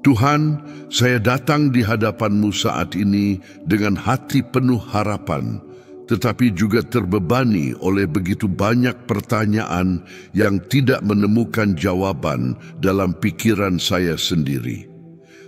Tuhan, saya datang di hadapan-Mu saat ini dengan hati penuh harapan, tetapi juga terbebani oleh begitu banyak pertanyaan yang tidak menemukan jawaban dalam pikiran saya sendiri.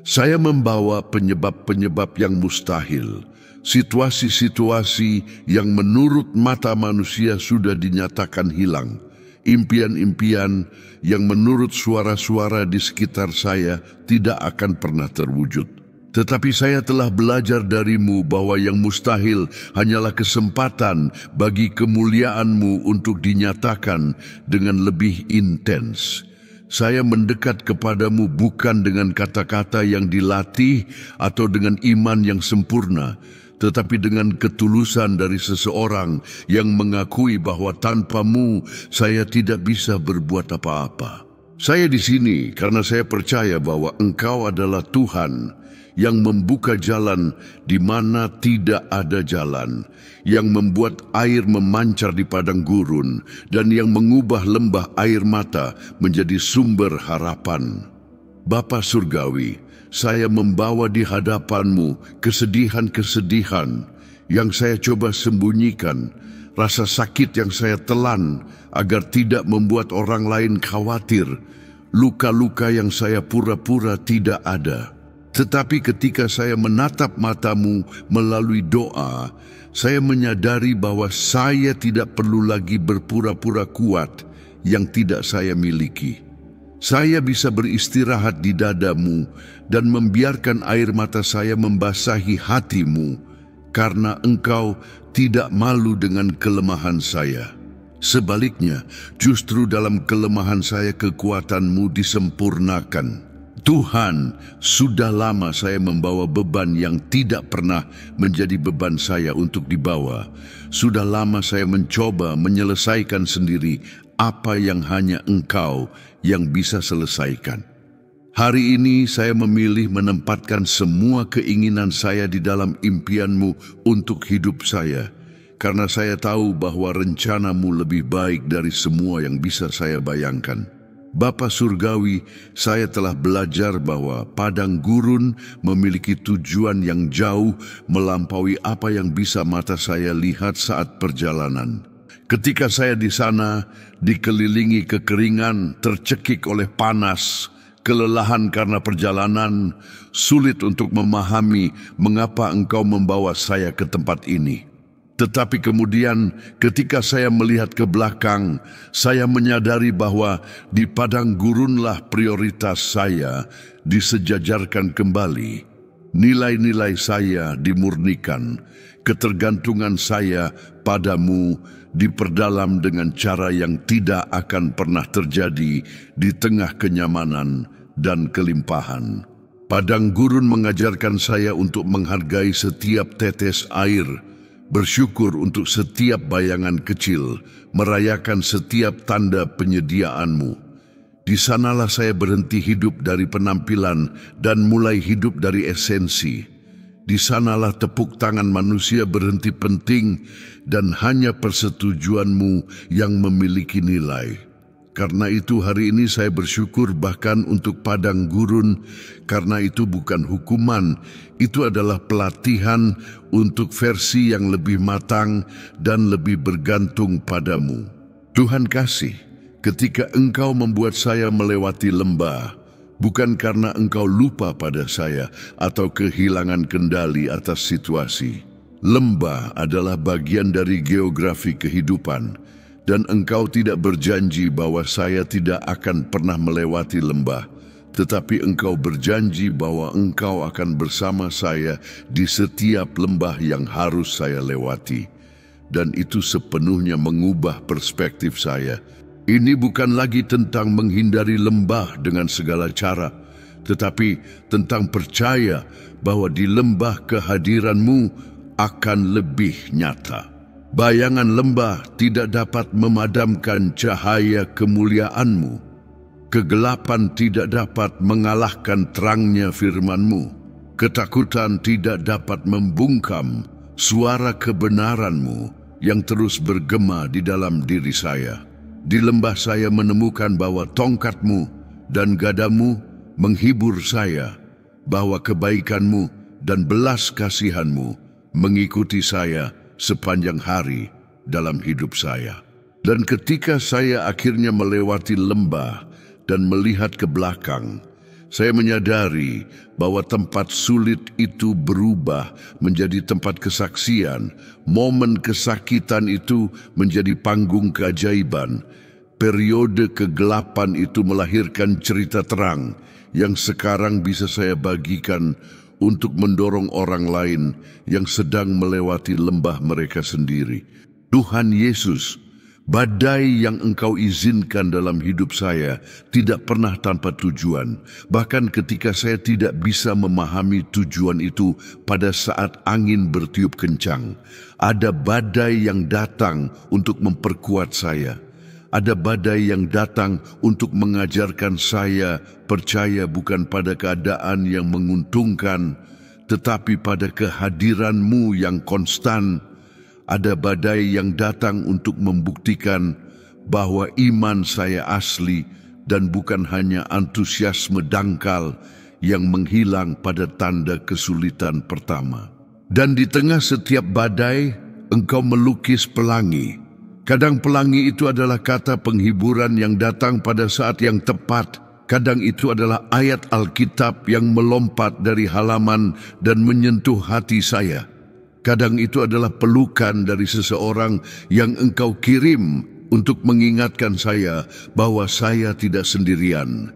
Saya membawa penyebab-penyebab yang mustahil, situasi-situasi yang menurut mata manusia sudah dinyatakan hilang, impian-impian yang menurut suara-suara di sekitar saya tidak akan pernah terwujud. Tetapi saya telah belajar darimu bahwa yang mustahil hanyalah kesempatan bagi kemuliaan-Mu untuk dinyatakan dengan lebih intens. Saya mendekat kepadamu bukan dengan kata-kata yang dilatih atau dengan iman yang sempurna, tetapi dengan ketulusan dari seseorang yang mengakui bahwa tanpamu saya tidak bisa berbuat apa-apa. Saya di sini karena saya percaya bahwa Engkau adalah Tuhan yang membuka jalan di mana tidak ada jalan, yang membuat air memancar di padang gurun, dan yang mengubah lembah air mata menjadi sumber harapan. Bapa Surgawi, saya membawa di hadapan-Mu kesedihan-kesedihan yang saya coba sembunyikan, rasa sakit yang saya telan agar tidak membuat orang lain khawatir, luka-luka yang saya pura-pura tidak ada. Tetapi ketika saya menatap mata-Mu melalui doa, saya menyadari bahwa saya tidak perlu lagi berpura-pura kuat yang tidak saya miliki. Saya bisa beristirahat di dada-Mu dan membiarkan air mata saya membasahi hati-Mu, karena Engkau tidak malu dengan kelemahan saya. Sebaliknya, justru dalam kelemahan saya kekuatan-Mu disempurnakan. Tuhan, sudah lama saya membawa beban yang tidak pernah menjadi beban saya untuk dibawa. Sudah lama saya mencoba menyelesaikan sendiri apa yang hanya Engkau yang bisa selesaikan. Hari ini saya memilih menempatkan semua keinginan saya di dalam impian-Mu untuk hidup saya, karena saya tahu bahwa rencana-Mu lebih baik dari semua yang bisa saya bayangkan. Bapa Surgawi, saya telah belajar bahwa padang gurun memiliki tujuan yang jauh melampaui apa yang bisa mata saya lihat saat perjalanan. Ketika saya di sana, dikelilingi kekeringan, tercekik oleh panas, kelelahan karena perjalanan, sulit untuk memahami mengapa Engkau membawa saya ke tempat ini. Tetapi kemudian ketika saya melihat ke belakang, saya menyadari bahwa di padang gurunlah prioritas saya disejajarkan kembali. Nilai-nilai saya dimurnikan, ketergantungan saya padamu diperdalam dengan cara yang tidak akan pernah terjadi di tengah kenyamanan dan kelimpahan. Padang gurun mengajarkan saya untuk menghargai setiap tetes air, bersyukur untuk setiap bayangan kecil, merayakan setiap tanda penyediaan-Mu. Di sanalah saya berhenti hidup dari penampilan dan mulai hidup dari esensi. Di sanalah tepuk tangan manusia berhenti penting dan hanya persetujuan-Mu yang memiliki nilai. Karena itu hari ini saya bersyukur bahkan untuk padang gurun, karena itu bukan hukuman, itu adalah pelatihan untuk versi yang lebih matang dan lebih bergantung padamu. Tuhan kasih, ketika Engkau membuat saya melewati lembah, bukan karena Engkau lupa pada saya atau kehilangan kendali atas situasi. Lembah adalah bagian dari geografi kehidupan, dan Engkau tidak berjanji bahwa saya tidak akan pernah melewati lembah, tetapi Engkau berjanji bahwa Engkau akan bersama saya di setiap lembah yang harus saya lewati. Dan itu sepenuhnya mengubah perspektif saya. Ini bukan lagi tentang menghindari lembah dengan segala cara, tetapi tentang percaya bahwa di lembah kehadiran-Mu akan lebih nyata. Bayangan lembah tidak dapat memadamkan cahaya kemuliaan-Mu. Kegelapan tidak dapat mengalahkan terangnya firman-Mu. Ketakutan tidak dapat membungkam suara kebenaran-Mu yang terus bergema di dalam diri saya. Di lembah saya menemukan bahwa tongkat-Mu dan gadamu menghibur saya bahwa kebaikan-Mu dan belas kasihan-Mu mengikuti saya sepanjang hari dalam hidup saya. Dan ketika saya akhirnya melewati lembah dan melihat ke belakang, saya menyadari bahwa tempat sulit itu berubah menjadi tempat kesaksian. Momen kesakitan itu menjadi panggung keajaiban. Periode kegelapan itu melahirkan cerita terang yang sekarang bisa saya bagikan untuk mendorong orang lain yang sedang melewati lembah mereka sendiri. Tuhan Yesus, badai yang Engkau izinkan dalam hidup saya tidak pernah tanpa tujuan. Bahkan ketika saya tidak bisa memahami tujuan itu pada saat angin bertiup kencang, ada badai yang datang untuk memperkuat saya. Ada badai yang datang untuk mengajarkan saya percaya bukan pada keadaan yang menguntungkan, tetapi pada kehadiran-Mu yang konstan. Ada badai yang datang untuk membuktikan bahwa iman saya asli dan bukan hanya antusiasme dangkal yang menghilang pada tanda kesulitan pertama. Dan di tengah setiap badai, Engkau melukis pelangi. Kadang pelangi itu adalah kata penghiburan yang datang pada saat yang tepat. Kadang itu adalah ayat Alkitab yang melompat dari halaman dan menyentuh hati saya. Kadang itu adalah pelukan dari seseorang yang Engkau kirim untuk mengingatkan saya bahwa saya tidak sendirian.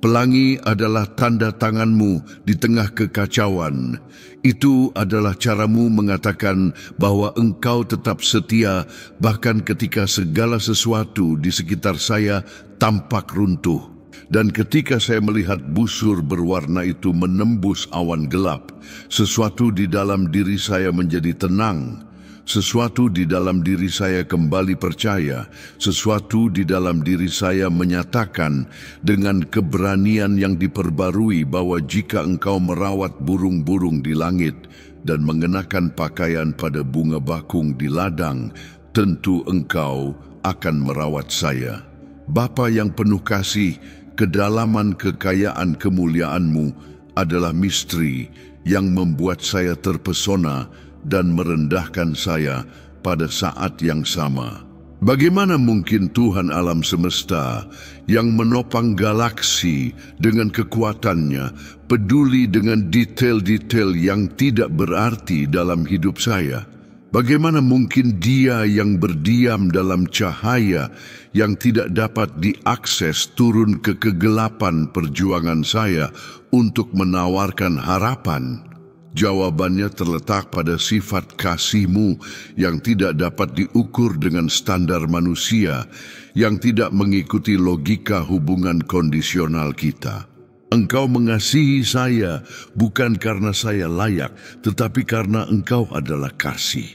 Pelangi adalah tanda tangan-Mu di tengah kekacauan. Itu adalah cara-Mu mengatakan bahwa Engkau tetap setia bahkan ketika segala sesuatu di sekitar saya tampak runtuh. Dan ketika saya melihat busur berwarna itu menembus awan gelap, sesuatu di dalam diri saya menjadi tenang. Sesuatu di dalam diri saya kembali percaya. Sesuatu di dalam diri saya menyatakan dengan keberanian yang diperbarui bahwa jika Engkau merawat burung-burung di langit dan mengenakan pakaian pada bunga bakung di ladang, tentu Engkau akan merawat saya. Bapa yang penuh kasih, kedalaman kekayaan kemuliaan-Mu adalah misteri yang membuat saya terpesona dan merendahkan saya pada saat yang sama. Bagaimana mungkin Tuhan alam semesta yang menopang galaksi dengan kekuatannya peduli dengan detail-detail yang tidak berarti dalam hidup saya? Bagaimana mungkin Dia yang berdiam dalam cahaya yang tidak dapat diakses turun ke kegelapan perjuangan saya untuk menawarkan harapan? Jawabannya terletak pada sifat kasih-Mu yang tidak dapat diukur dengan standar manusia, yang tidak mengikuti logika hubungan kondisional kita. Engkau mengasihi saya bukan karena saya layak, tetapi karena Engkau adalah kasih.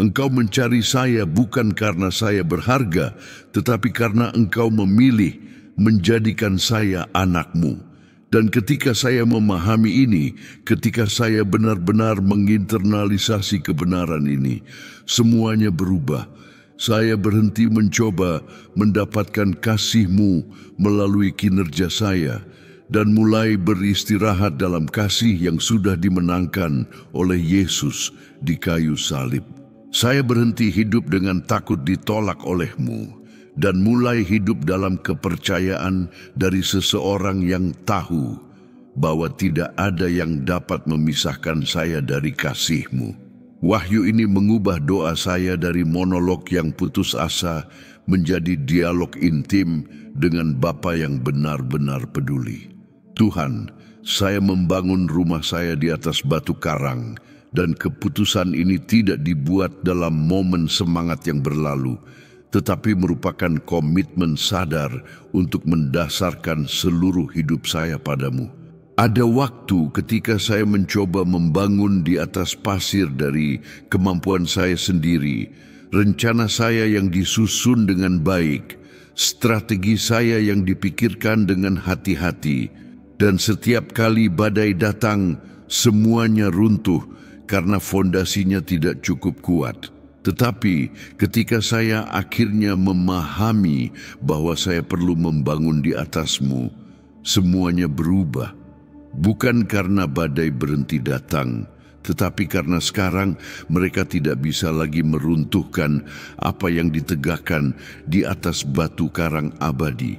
Engkau mencari saya bukan karena saya berharga, tetapi karena Engkau memilih menjadikan saya anak-Mu. Dan ketika saya memahami ini, ketika saya benar-benar menginternalisasi kebenaran ini, semuanya berubah. Saya berhenti mencoba mendapatkan kasih-Mu melalui kinerja saya, dan mulai beristirahat dalam kasih yang sudah dimenangkan oleh Yesus di kayu salib. Saya berhenti hidup dengan takut ditolak oleh-Mu dan mulai hidup dalam kepercayaan dari seseorang yang tahu bahwa tidak ada yang dapat memisahkan saya dari kasih-Mu. Wahyu ini mengubah doa saya dari monolog yang putus asa menjadi dialog intim dengan Bapa yang benar-benar peduli. Tuhan, saya membangun rumah saya di atas batu karang, dan keputusan ini tidak dibuat dalam momen semangat yang berlalu, tetapi merupakan komitmen sadar untuk mendasarkan seluruh hidup saya padamu. Ada waktu ketika saya mencoba membangun di atas pasir dari kemampuan saya sendiri, rencana saya yang disusun dengan baik, strategi saya yang dipikirkan dengan hati-hati, dan setiap kali badai datang, semuanya runtuh karena fondasinya tidak cukup kuat. Tetapi ketika saya akhirnya memahami bahwa saya perlu membangun di atas-Mu, semuanya berubah. Bukan karena badai berhenti datang, tetapi karena sekarang mereka tidak bisa lagi meruntuhkan apa yang ditegakkan di atas batu karang abadi.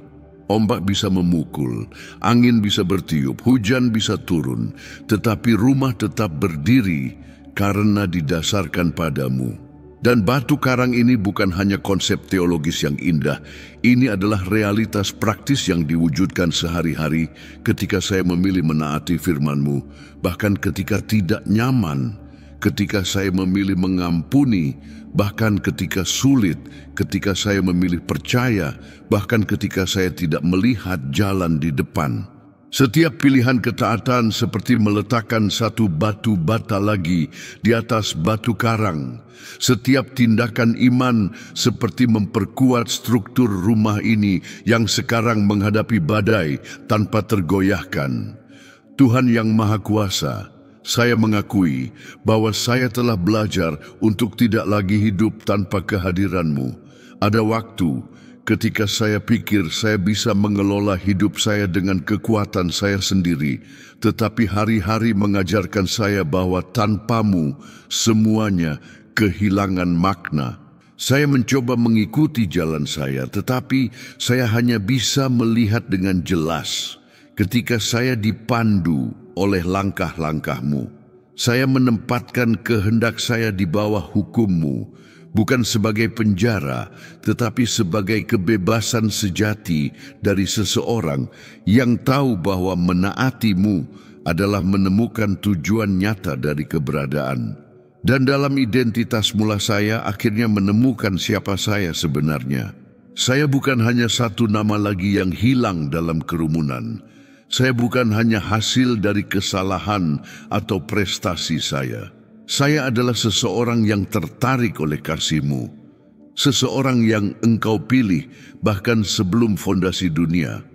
Ombak bisa memukul, angin bisa bertiup, hujan bisa turun, tetapi rumah tetap berdiri karena didasarkan padamu. Dan batu karang ini bukan hanya konsep teologis yang indah, ini adalah realitas praktis yang diwujudkan sehari-hari ketika saya memilih menaati firman-Mu, bahkan ketika tidak nyaman, ketika saya memilih mengampuni, bahkan ketika sulit, ketika saya memilih percaya, bahkan ketika saya tidak melihat jalan di depan. Setiap pilihan ketaatan seperti meletakkan satu batu bata lagi di atas batu karang. Setiap tindakan iman seperti memperkuat struktur rumah ini yang sekarang menghadapi badai tanpa tergoyahkan. Tuhan yang Maha Kuasa, saya mengakui bahwa saya telah belajar untuk tidak lagi hidup tanpa kehadiran-Mu. Ada waktu ketika saya pikir saya bisa mengelola hidup saya dengan kekuatan saya sendiri, tetapi hari-hari mengajarkan saya bahwa tanpa-Mu semuanya kehilangan makna. Saya mencoba mengikuti jalan saya, tetapi saya hanya bisa melihat dengan jelas ketika saya dipandu oleh langkah-langkah-Mu. Saya menempatkan kehendak saya di bawah hukum-Mu, bukan sebagai penjara, tetapi sebagai kebebasan sejati dari seseorang yang tahu bahwa menaati-Mu adalah menemukan tujuan nyata dari keberadaan. Dan dalam identitas mula saya akhirnya menemukan siapa saya sebenarnya. Saya bukan hanya satu nama lagi yang hilang dalam kerumunan. Saya bukan hanya hasil dari kesalahan atau prestasi saya. Saya adalah seseorang yang tertarik oleh kasih-Mu, seseorang yang Engkau pilih bahkan sebelum fondasi dunia,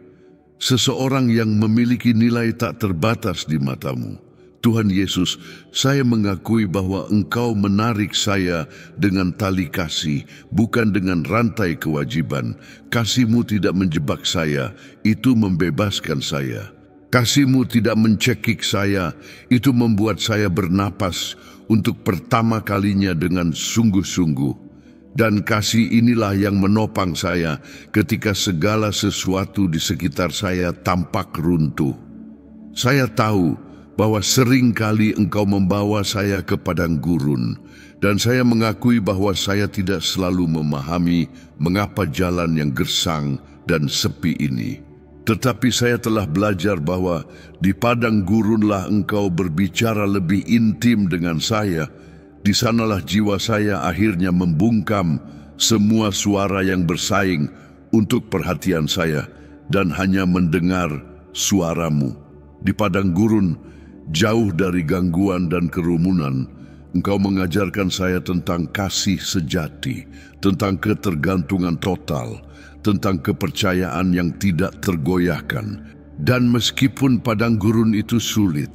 seseorang yang memiliki nilai tak terbatas di mata-Mu. Tuhan Yesus, saya mengakui bahwa Engkau menarik saya dengan tali kasih, bukan dengan rantai kewajiban. Kasih-Mu tidak menjebak saya, itu membebaskan saya. Kasih-Mu tidak mencekik saya, itu membuat saya bernapas untuk pertama kalinya dengan sungguh-sungguh. Dan kasih inilah yang menopang saya ketika segala sesuatu di sekitar saya tampak runtuh. Saya tahu bahwa sering kali Engkau membawa saya ke padang gurun, dan saya mengakui bahwa saya tidak selalu memahami mengapa jalan yang gersang dan sepi ini. Tetapi saya telah belajar bahwa di padang gurunlah Engkau berbicara lebih intim dengan saya. Di sanalah jiwa saya akhirnya membungkam semua suara yang bersaing untuk perhatian saya dan hanya mendengar suara-Mu. Di padang gurun, jauh dari gangguan dan kerumunan, Engkau mengajarkan saya tentang kasih sejati, tentang ketergantungan total, tentang kepercayaan yang tidak tergoyahkan. Dan meskipun padang gurun itu sulit,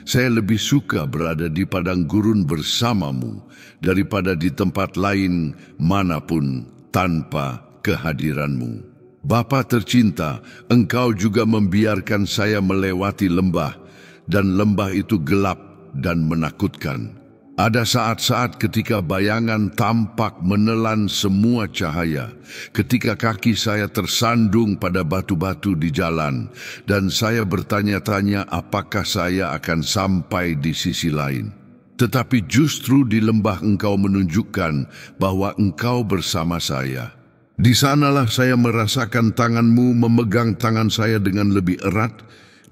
saya lebih suka berada di padang gurun bersama-Mu daripada di tempat lain manapun tanpa kehadiran-Mu. Bapa tercinta, Engkau juga membiarkan saya melewati lembah, dan lembah itu gelap dan menakutkan. Ada saat-saat ketika bayangan tampak menelan semua cahaya, ketika kaki saya tersandung pada batu-batu di jalan, dan saya bertanya-tanya apakah saya akan sampai di sisi lain. Tetapi justru di lembah Engkau menunjukkan bahwa Engkau bersama saya. Di sanalah saya merasakan tangan-Mu memegang tangan saya dengan lebih erat.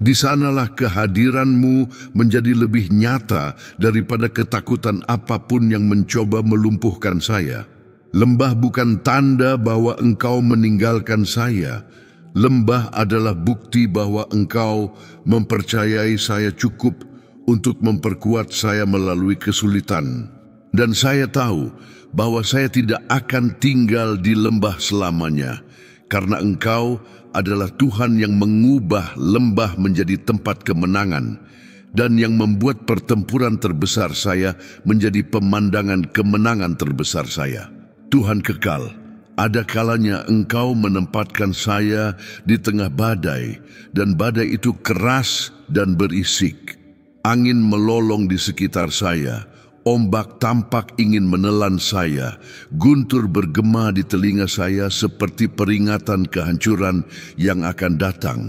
Di sanalah kehadiran-Mu menjadi lebih nyata daripada ketakutan apapun yang mencoba melumpuhkan saya. Lembah bukan tanda bahwa Engkau meninggalkan saya. Lembah adalah bukti bahwa Engkau mempercayai saya cukup untuk memperkuat saya melalui kesulitan. Dan saya tahu bahwa saya tidak akan tinggal di lembah selamanya, karena Engkau adalah Tuhan yang mengubah lembah menjadi tempat kemenangan dan yang membuat pertempuran terbesar saya menjadi pemandangan kemenangan terbesar saya. Tuhan kekal, ada kalanya Engkau menempatkan saya di tengah badai, dan badai itu keras dan berisik. Angin melolong di sekitar saya, ombak tampak ingin menelan saya, guntur bergema di telinga saya seperti peringatan kehancuran yang akan datang.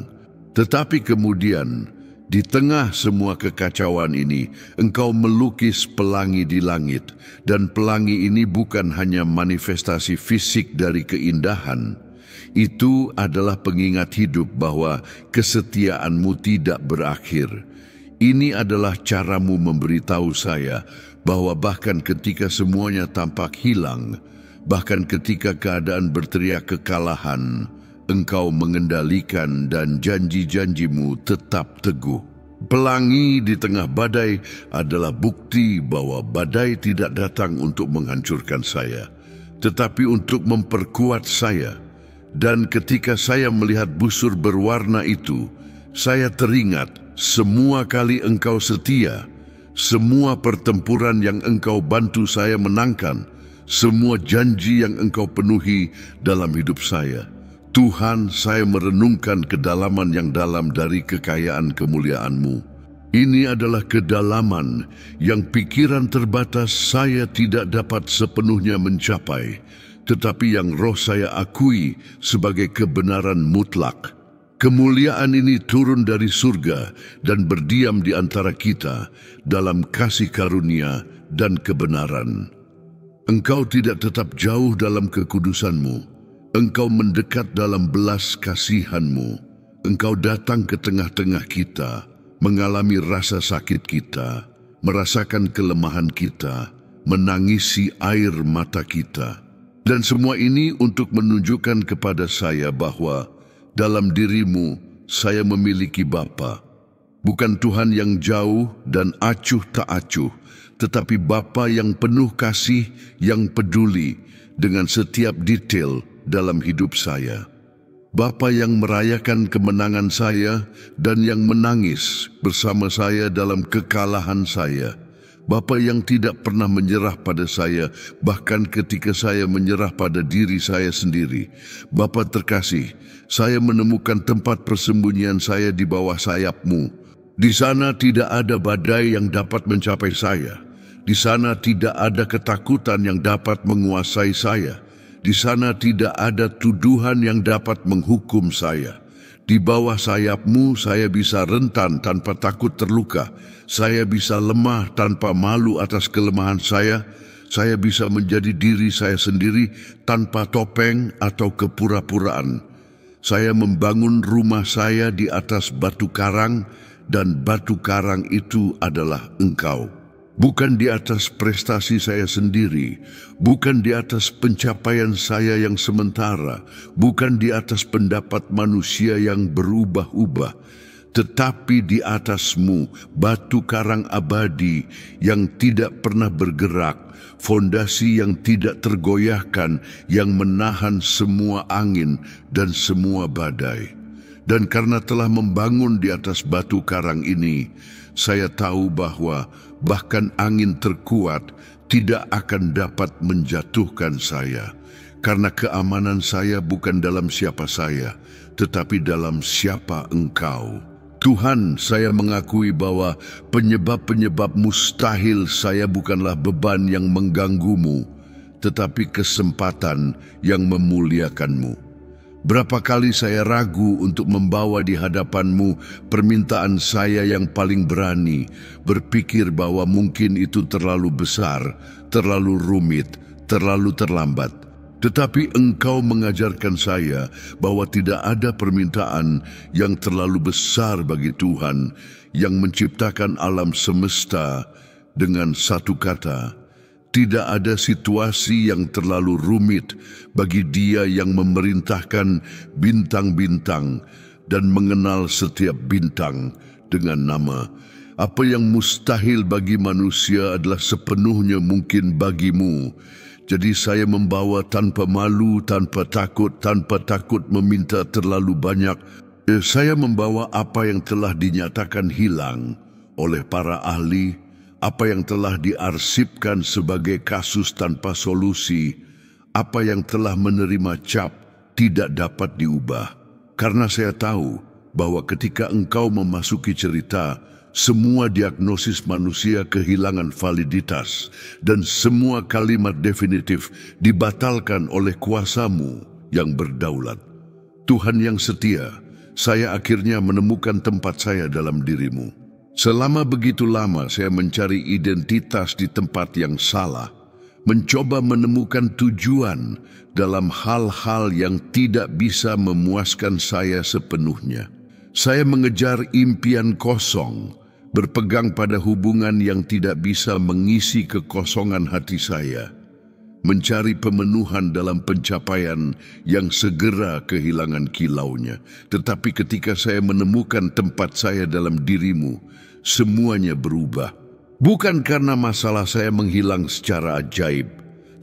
Tetapi kemudian, di tengah semua kekacauan ini, Engkau melukis pelangi di langit, dan pelangi ini bukan hanya manifestasi fisik dari keindahan. Itu adalah pengingat hidup bahwa kesetiaan-Mu tidak berakhir. Ini adalah cara-Mu memberitahu saya bahwa bahkan ketika semuanya tampak hilang, bahkan ketika keadaan berteriak kekalahan, Engkau mengendalikan dan janji-janji-Mu tetap teguh. Pelangi di tengah badai adalah bukti bahwa badai tidak datang untuk menghancurkan saya, tetapi untuk memperkuat saya. Dan ketika saya melihat busur berwarna itu, saya teringat semua kali Engkau setia, semua pertempuran yang Engkau bantu saya menangkan, semua janji yang Engkau penuhi dalam hidup saya. Tuhan, saya merenungkan kedalaman yang dalam dari kekayaan kemuliaan-Mu. Ini adalah kedalaman yang pikiran terbatas saya tidak dapat sepenuhnya mencapai, tetapi yang roh saya akui sebagai kebenaran mutlak. Kemuliaan ini turun dari surga dan berdiam di antara kita dalam kasih karunia dan kebenaran. Engkau tidak tetap jauh dalam kekudusan-Mu. Engkau mendekat dalam belas kasihan-Mu. Engkau datang ke tengah-tengah kita, mengalami rasa sakit kita, merasakan kelemahan kita, menangisi air mata kita. Dan semua ini untuk menunjukkan kepada saya bahwa dalam diri-Mu saya memiliki Bapa. Bukan Tuhan yang jauh dan acuh tak acuh, tetapi Bapa yang penuh kasih, yang peduli dengan setiap detail dalam hidup saya. Bapa yang merayakan kemenangan saya dan yang menangis bersama saya dalam kekalahan saya. Bapa yang tidak pernah menyerah pada saya, bahkan ketika saya menyerah pada diri saya sendiri. Bapa terkasih, saya menemukan tempat persembunyian saya di bawah sayap-Mu. Di sana tidak ada badai yang dapat mencapai saya. Di sana tidak ada ketakutan yang dapat menguasai saya. Di sana tidak ada tuduhan yang dapat menghukum saya. Di bawah sayap-Mu saya bisa rentan tanpa takut terluka. Saya bisa lemah tanpa malu atas kelemahan saya. Saya bisa menjadi diri saya sendiri tanpa topeng atau kepura-puraan. Saya membangun rumah saya di atas batu karang, dan batu karang itu adalah Engkau. Bukan di atas prestasi saya sendiri, bukan di atas pencapaian saya yang sementara, bukan di atas pendapat manusia yang berubah-ubah, tetapi di atas-Mu, batu karang abadi yang tidak pernah bergerak, fondasi yang tidak tergoyahkan, yang menahan semua angin dan semua badai. Dan karena telah membangun di atas batu karang ini, saya tahu bahwa bahkan angin terkuat tidak akan dapat menjatuhkan saya, karena keamanan saya bukan dalam siapa saya, tetapi dalam siapa Engkau. Tuhan, saya mengakui bahwa penyebab-penyebab mustahil saya bukanlah beban yang mengganggu-Mu, tetapi kesempatan yang memuliakan-Mu. Berapa kali saya ragu untuk membawa di hadapan-Mu permintaan saya yang paling berani, berpikir bahwa mungkin itu terlalu besar, terlalu rumit, terlalu terlambat. Tetapi Engkau mengajarkan saya bahwa tidak ada permintaan yang terlalu besar bagi Tuhan yang menciptakan alam semesta dengan satu kata. Tidak ada situasi yang terlalu rumit bagi Dia yang memerintahkan bintang-bintang dan mengenal setiap bintang dengan nama. Apa yang mustahil bagi manusia adalah sepenuhnya mungkin bagi-Mu. Jadi saya membawa tanpa malu, tanpa takut meminta terlalu banyak. Saya membawa apa yang telah dinyatakan hilang oleh para ahli, apa yang telah diarsipkan sebagai kasus tanpa solusi, apa yang telah menerima cap tidak dapat diubah. Karena saya tahu bahwa ketika Engkau memasuki cerita, semua diagnosis manusia kehilangan validitas dan semua kalimat definitif dibatalkan oleh kuasa-Mu yang berdaulat. Tuhan yang setia, saya akhirnya menemukan tempat saya dalam diri-Mu. Selama begitu lama saya mencari identitas di tempat yang salah, mencoba menemukan tujuan dalam hal-hal yang tidak bisa memuaskan saya sepenuhnya. Saya mengejar impian kosong, berpegang pada hubungan yang tidak bisa mengisi kekosongan hati saya, mencari pemenuhan dalam pencapaian yang segera kehilangan kilaunya. Tetapi ketika saya menemukan tempat saya dalam diri-Mu, semuanya berubah. Bukan karena masalah saya menghilang secara ajaib,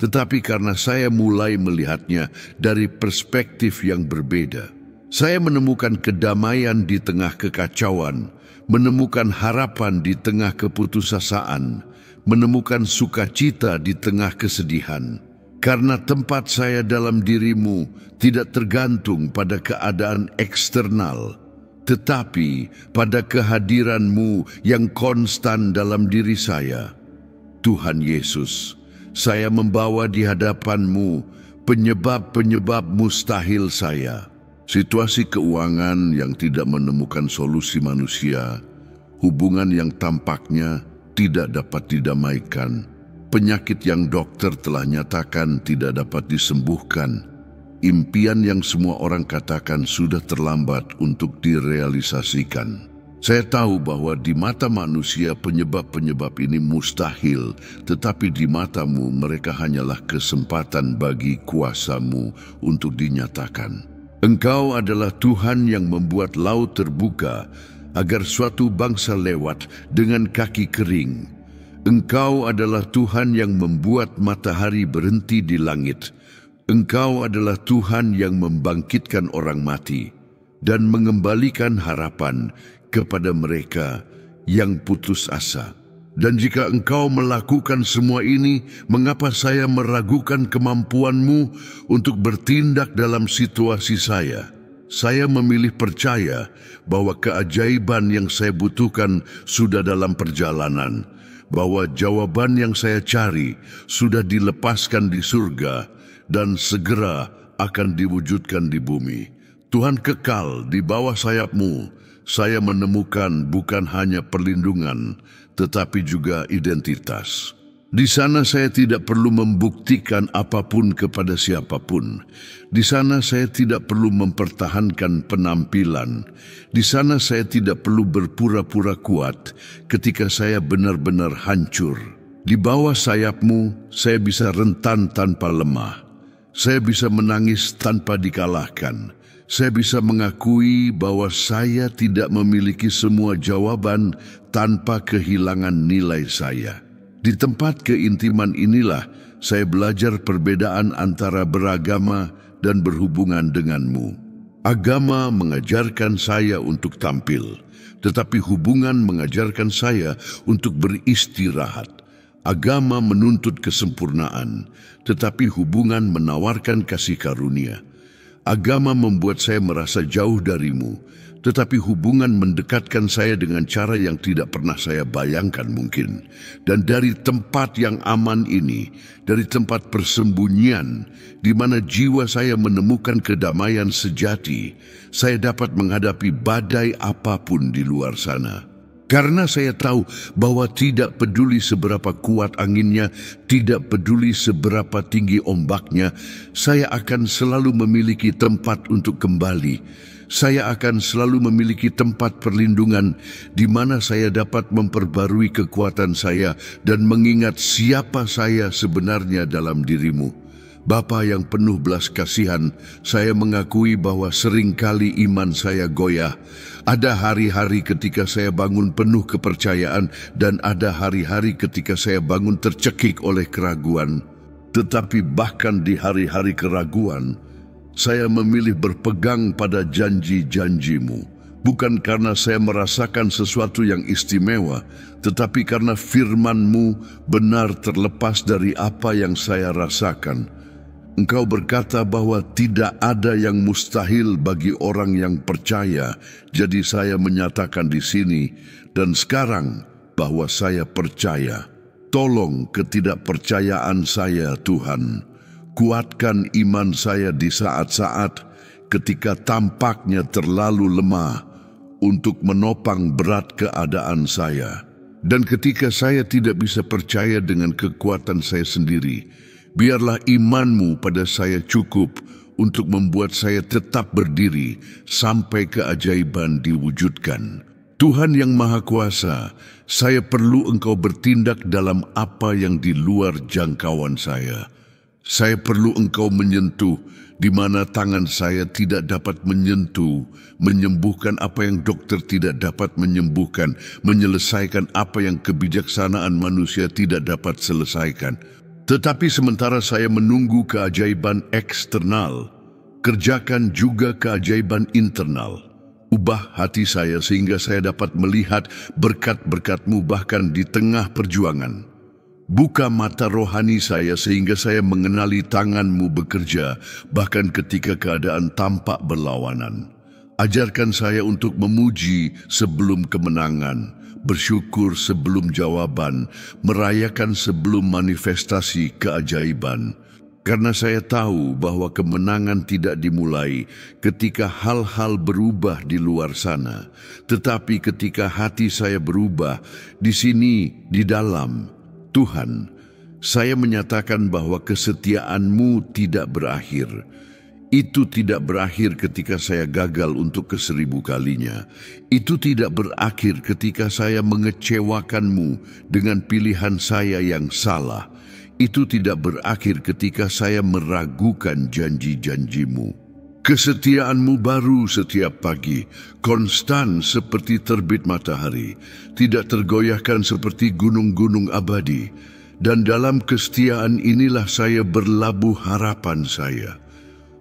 tetapi karena saya mulai melihatnya dari perspektif yang berbeda. Saya menemukan kedamaian di tengah kekacauan, menemukan harapan di tengah keputusasaan, menemukan sukacita di tengah kesedihan. Karena tempat saya dalam diri-Mu tidak tergantung pada keadaan eksternal, tetapi pada kehadiran-Mu yang konstan dalam diri saya. Tuhan Yesus, saya membawa di hadapan-Mu penyebab-penyebab mustahil saya. Situasi keuangan yang tidak menemukan solusi manusia, hubungan yang tampaknya tidak dapat didamaikan, penyakit yang dokter telah nyatakan tidak dapat disembuhkan, impian yang semua orang katakan sudah terlambat untuk direalisasikan. Saya tahu bahwa di mata manusia penyebab-penyebab ini mustahil, tetapi di mata-Mu mereka hanyalah kesempatan bagi kuasa-Mu untuk dinyatakan. Engkau adalah Tuhan yang membuat laut terbuka agar suatu bangsa lewat dengan kaki kering. Engkau adalah Tuhan yang membuat matahari berhenti di langit. Engkau adalah Tuhan yang membangkitkan orang mati dan mengembalikan harapan kepada mereka yang putus asa. Dan jika Engkau melakukan semua ini, mengapa saya meragukan kemampuan-Mu untuk bertindak dalam situasi saya? Saya memilih percaya bahwa keajaiban yang saya butuhkan sudah dalam perjalanan, bahwa jawaban yang saya cari sudah dilepaskan di surga dan segera akan diwujudkan di bumi. Tuhan kekal di bawah sayap-Mu. Saya menemukan bukan hanya perlindungan, tetapi juga identitas. Di sana saya tidak perlu membuktikan apapun kepada siapapun. Di sana saya tidak perlu mempertahankan penampilan. Di sana saya tidak perlu berpura-pura kuat ketika saya benar-benar hancur. Di bawah sayap-Mu, saya bisa rentan tanpa lemah. Saya bisa menangis tanpa dikalahkan. Saya bisa mengakui bahwa saya tidak memiliki semua jawaban tanpa kehilangan nilai saya. Di tempat keintiman inilah saya belajar perbedaan antara beragama dan berhubungan denganmu. Agama mengajarkan saya untuk tampil, tetapi hubungan mengajarkan saya untuk beristirahat. Agama menuntut kesempurnaan, tetapi hubungan menawarkan kasih karunia. Agama membuat saya merasa jauh darimu, tetapi hubungan mendekatkan saya dengan cara yang tidak pernah saya bayangkan mungkin. Dan dari tempat yang aman ini, dari tempat persembunyian, di mana jiwa saya menemukan kedamaian sejati, saya dapat menghadapi badai apapun di luar sana. Karena saya tahu bahwa tidak peduli seberapa kuat anginnya, tidak peduli seberapa tinggi ombaknya, saya akan selalu memiliki tempat untuk kembali. Saya akan selalu memiliki tempat perlindungan di mana saya dapat memperbarui kekuatan saya dan mengingat siapa saya sebenarnya dalam dirimu. Bapa yang penuh belas kasihan, saya mengakui bahwa seringkali iman saya goyah. Ada hari-hari ketika saya bangun penuh kepercayaan dan ada hari-hari ketika saya bangun tercekik oleh keraguan. Tetapi bahkan di hari-hari keraguan, saya memilih berpegang pada janji-janji-Mu. Bukan karena saya merasakan sesuatu yang istimewa, tetapi karena firman-Mu benar terlepas dari apa yang saya rasakan. Engkau berkata bahwa tidak ada yang mustahil bagi orang yang percaya. Jadi saya menyatakan di sini dan sekarang bahwa saya percaya. Tolong ketidakpercayaan saya, Tuhan. Kuatkan iman saya di saat-saat ketika tampaknya terlalu lemah untuk menopang berat keadaan saya. Dan ketika saya tidak bisa percaya dengan kekuatan saya sendiri, biarlah iman-Mu pada saya cukup untuk membuat saya tetap berdiri sampai keajaiban diwujudkan. Tuhan yang Maha Kuasa, saya perlu Engkau bertindak dalam apa yang di luar jangkauan saya. Saya perlu Engkau menyentuh di mana tangan saya tidak dapat menyentuh, menyembuhkan apa yang dokter tidak dapat menyembuhkan, menyelesaikan apa yang kebijaksanaan manusia tidak dapat selesaikan. Tetapi sementara saya menunggu keajaiban eksternal, kerjakan juga keajaiban internal. Ubah hati saya sehingga saya dapat melihat berkat-berkat-Mu bahkan di tengah perjuangan. Buka mata rohani saya sehingga saya mengenali tangan-Mu bekerja bahkan ketika keadaan tampak berlawanan. Ajarkan saya untuk memuji sebelum kemenangan, bersyukur sebelum jawaban, merayakan sebelum manifestasi keajaiban. Karena saya tahu bahwa kemenangan tidak dimulai ketika hal-hal berubah di luar sana, tetapi ketika hati saya berubah di sini, di dalam. Tuhan, saya menyatakan bahwa kesetiaan-Mu tidak berakhir. Itu tidak berakhir ketika saya gagal untuk ke1000 kalinya. Itu tidak berakhir ketika saya mengecewakan-Mu dengan pilihan saya yang salah. Itu tidak berakhir ketika saya meragukan janji-janji-Mu. Kesetiaan-Mu baru setiap pagi, konstan seperti terbit matahari, tidak tergoyahkan seperti gunung-gunung abadi. Dan dalam kesetiaan inilah saya berlabuh harapan saya.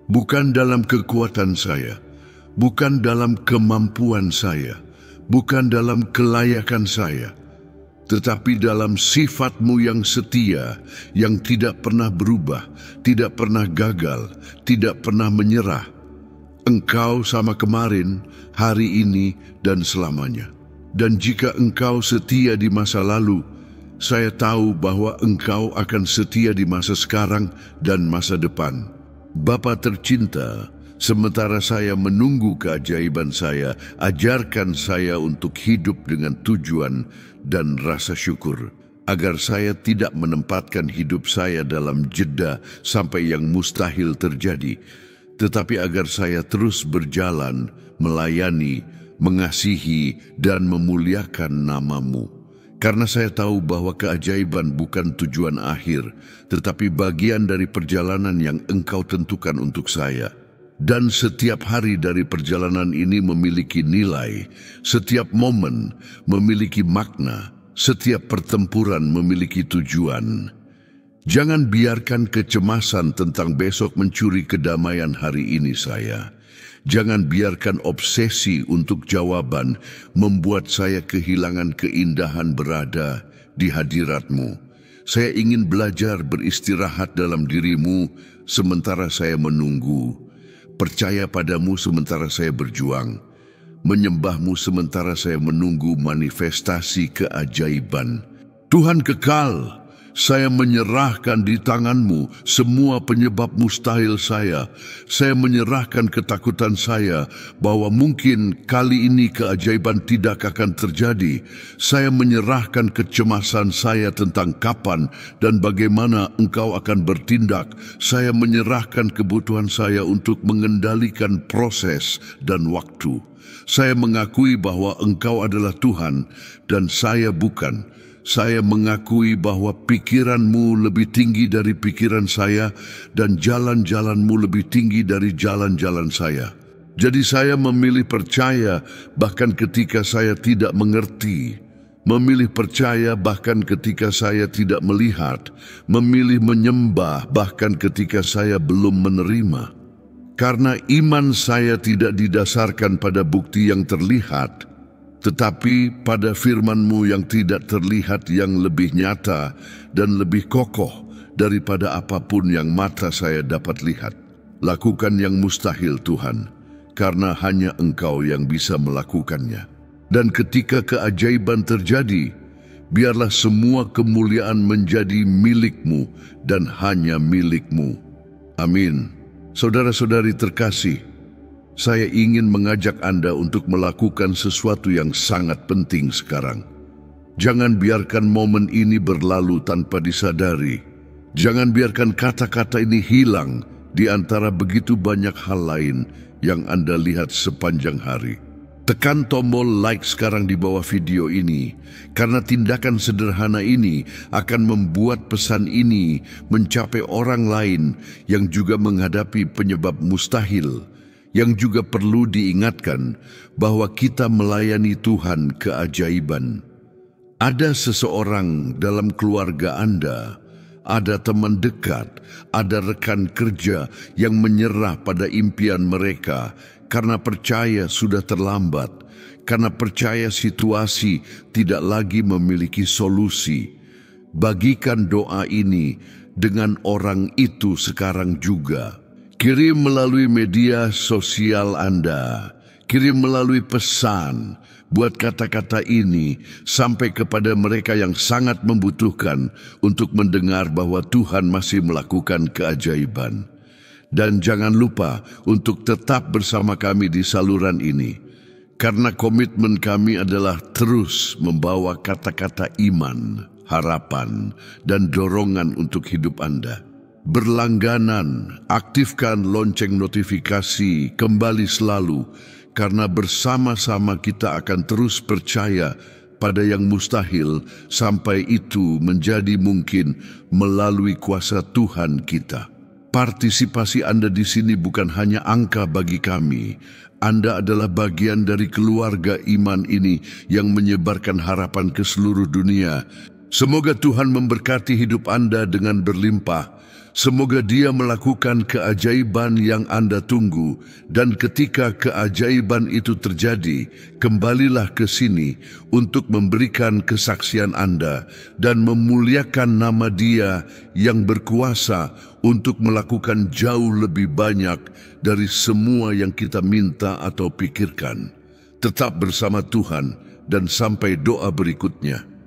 Bukan dalam kekuatan saya, bukan dalam kemampuan saya, bukan dalam kelayakan saya, tetapi dalam sifat-Mu yang setia, yang tidak pernah berubah, tidak pernah gagal, tidak pernah menyerah. Engkau sama kemarin, hari ini, dan selamanya. Dan jika Engkau setia di masa lalu, saya tahu bahwa Engkau akan setia di masa sekarang dan masa depan. Bapa tercinta, sementara saya menunggu keajaiban saya, ajarkan saya untuk hidup dengan tujuan dan rasa syukur, agar saya tidak menempatkan hidup saya dalam jeda sampai yang mustahil terjadi, tetapi agar saya terus berjalan, melayani, mengasihi, dan memuliakan nama-Mu. Karena saya tahu bahwa keajaiban bukan tujuan akhir, tetapi bagian dari perjalanan yang Engkau tentukan untuk saya. Dan setiap hari dari perjalanan ini memiliki nilai, setiap momen memiliki makna, setiap pertempuran memiliki tujuan. Jangan biarkan kecemasan tentang besok mencuri kedamaian hari ini saya. Jangan biarkan obsesi untuk jawaban membuat saya kehilangan keindahan berada di hadirat-Mu. Saya ingin belajar beristirahat dalam diri-Mu sementara saya menunggu, percaya pada-Mu sementara saya berjuang, menyembah-Mu sementara saya menunggu manifestasi keajaiban. Tuhan kekal, saya menyerahkan di tangan-Mu semua penyebab mustahil saya. Saya menyerahkan ketakutan saya bahwa mungkin kali ini keajaiban tidak akan terjadi. Saya menyerahkan kecemasan saya tentang kapan dan bagaimana Engkau akan bertindak. Saya menyerahkan kebutuhan saya untuk mengendalikan proses dan waktu. Saya mengakui bahwa Engkau adalah Tuhan dan saya bukan. Saya mengakui bahwa pikiran-Mu lebih tinggi dari pikiran saya dan jalan-jalan-Mu lebih tinggi dari jalan-jalan saya. Jadi saya memilih percaya bahkan ketika saya tidak mengerti. Memilih percaya bahkan ketika saya tidak melihat. Memilih menyembah bahkan ketika saya belum menerima. Karena iman saya tidak didasarkan pada bukti yang terlihat, tetapi pada firman-Mu yang tidak terlihat yang lebih nyata dan lebih kokoh daripada apapun yang mata saya dapat lihat. Lakukan yang mustahil, Tuhan, karena hanya Engkau yang bisa melakukannya. Dan ketika keajaiban terjadi, biarlah semua kemuliaan menjadi milik-Mu dan hanya milik-Mu. Amin. Saudara-saudari terkasih, saya ingin mengajak Anda untuk melakukan sesuatu yang sangat penting sekarang. Jangan biarkan momen ini berlalu tanpa disadari. Jangan biarkan kata-kata ini hilang di antara begitu banyak hal lain yang Anda lihat sepanjang hari. Tekan tombol like sekarang di bawah video ini, karena tindakan sederhana ini akan membuat pesan ini mencapai orang lain yang juga menghadapi penyebab mustahil, yang juga perlu diingatkan bahwa kita melayani Tuhan keajaiban. Ada seseorang dalam keluarga Anda, ada teman dekat, ada rekan kerja yang menyerah pada impian mereka karena percaya sudah terlambat, karena percaya situasi tidak lagi memiliki solusi. Bagikan doa ini dengan orang itu sekarang juga. Kirim melalui media sosial Anda, kirim melalui pesan. Buat kata-kata ini sampai kepada mereka yang sangat membutuhkan untuk mendengar bahwa Tuhan masih melakukan keajaiban. Dan jangan lupa untuk tetap bersama kami di saluran ini, karena komitmen kami adalah terus membawa kata-kata iman, harapan, dan dorongan untuk hidup Anda. Berlangganan, aktifkan lonceng notifikasi kembali selalu, karena bersama-sama kita akan terus percaya pada yang mustahil sampai itu menjadi mungkin melalui kuasa Tuhan kita. Partisipasi Anda di sini bukan hanya angka bagi kami. Anda adalah bagian dari keluarga iman ini yang menyebarkan harapan ke seluruh dunia. Semoga Tuhan memberkati hidup Anda dengan berlimpah. Semoga Dia melakukan keajaiban yang Anda tunggu, dan ketika keajaiban itu terjadi, kembalilah ke sini untuk memberikan kesaksian Anda dan memuliakan nama Dia yang berkuasa untuk melakukan jauh lebih banyak dari semua yang kita minta atau pikirkan. Tetap bersama Tuhan dan sampai doa berikutnya.